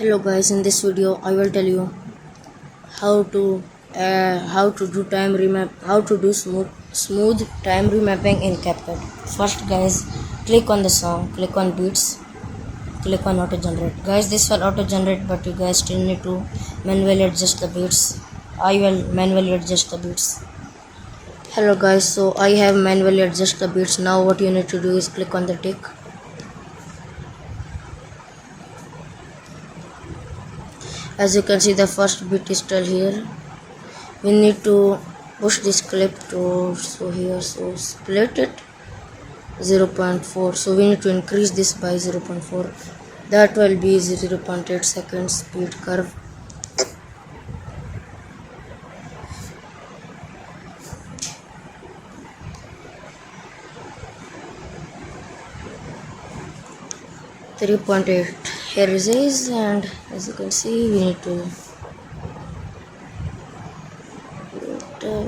Hello guys, in this video I will tell you how to do smooth time remapping in CapCut. First guys, click on the song, click on beats, click on auto generate. Guys, this will auto generate, but you guys still need to manually adjust the beats. I will manually adjust the beats. Hello guys, so I have manually adjust the beats. Now what you need to do is click on the tick. As you can see, the first bit is still here. We need to push this clip to here, so split it 0.4. So we need to increase this by 0.4. That will be 0.8 seconds speed curve. .8 here it is, and as you can see we need to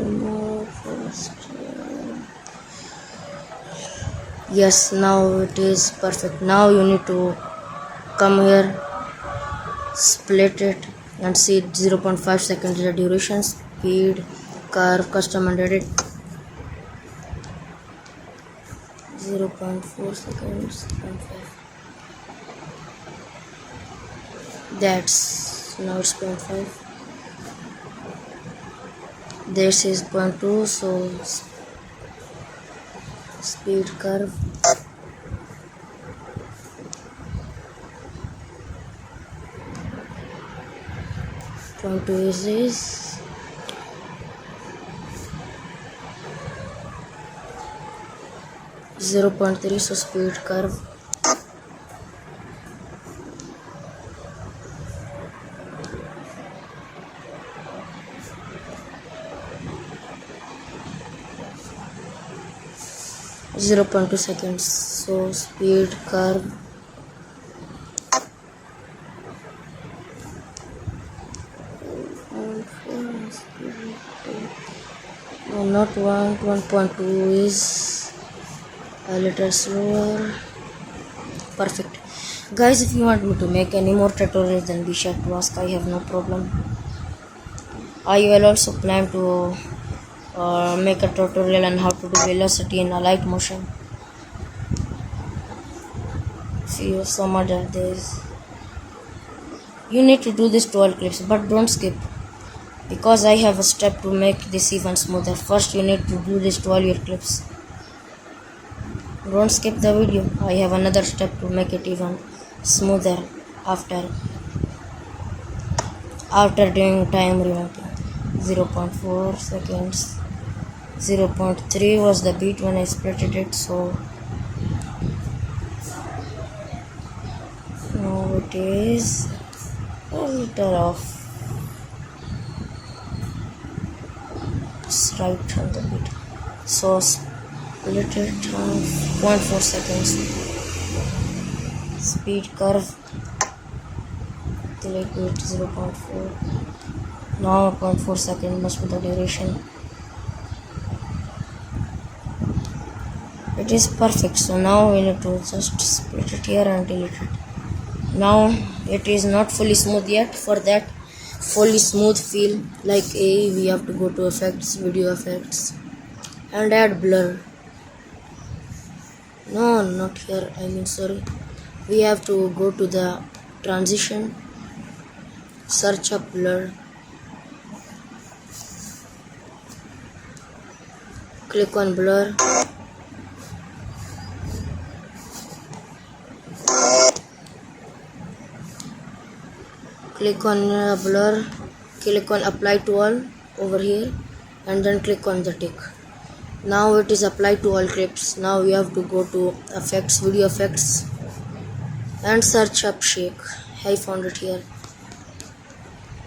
more first. Yes, now it is perfect. Now you need to come here, split it and see 0.5 seconds the duration, speed curve, custom and edit 0.4 seconds, 0.5. That's now it's 0.5. This is 0.2, so speed curve 0.2 is this. .3, so speed curve 0.2 seconds, so speed curve no, not 1.2 is a little slower. Perfect. Guys, if you want me to make any more tutorials, then be sure to ask. I have no problem. I will also plan to make a tutorial on how to do velocity in a light motion. See you so much at this. You need to do this to all clips, but don't skip, because I have a step to make this even smoother. First you need to do this to all your clips. Don't skip the video. I have another step to make it even smoother after doing time remapping. 0.4 seconds. 0.3 was the beat when I splitted it, so now it is a little off. It's right on the beat, so split it on 0.4 seconds. Speed curve, delete beat 0.4. Now 0.4 seconds must be the duration. It is perfect. So now we need to just split it here and delete it. Now it is not fully smooth yet. For that fully smooth feel, like we have to go to effects, video effects, and add blur. No, not here, I mean sorry. We have to go to the transition, search up blur, click on blur, click on blur, click on apply to all over here, and then click on the tick. Now it is applied to all clips. Now you have to go to effects, video effects, and search up shake. I found it here.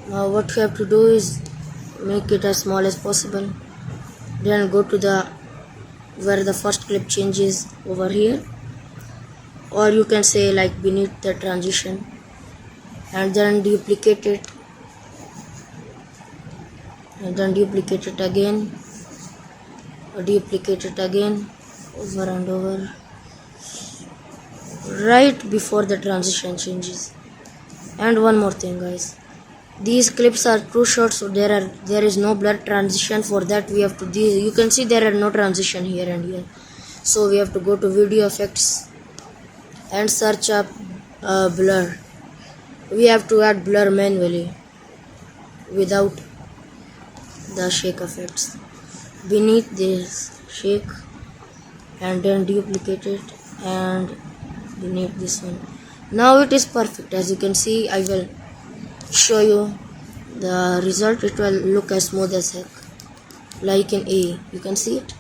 Now what you have to do is make it as small as possible, then go to the where the first clip changes over here, or you can say like beneath the transition, and then duplicate it, and then duplicate it again, or duplicate it again, over and over, right before the transition changes. And one more thing, guys, these clips are too short, so there is no blur transition. For that we have to, you can see there are no transition here and here, so we have to go to video effects and search up blur. We have to add blur manually without the shake effects. Beneath this shake, and then duplicate it, and beneath this one. Now it is perfect. As you can see, I will show you the result. It will look as smooth as heck, like in A. You can see it.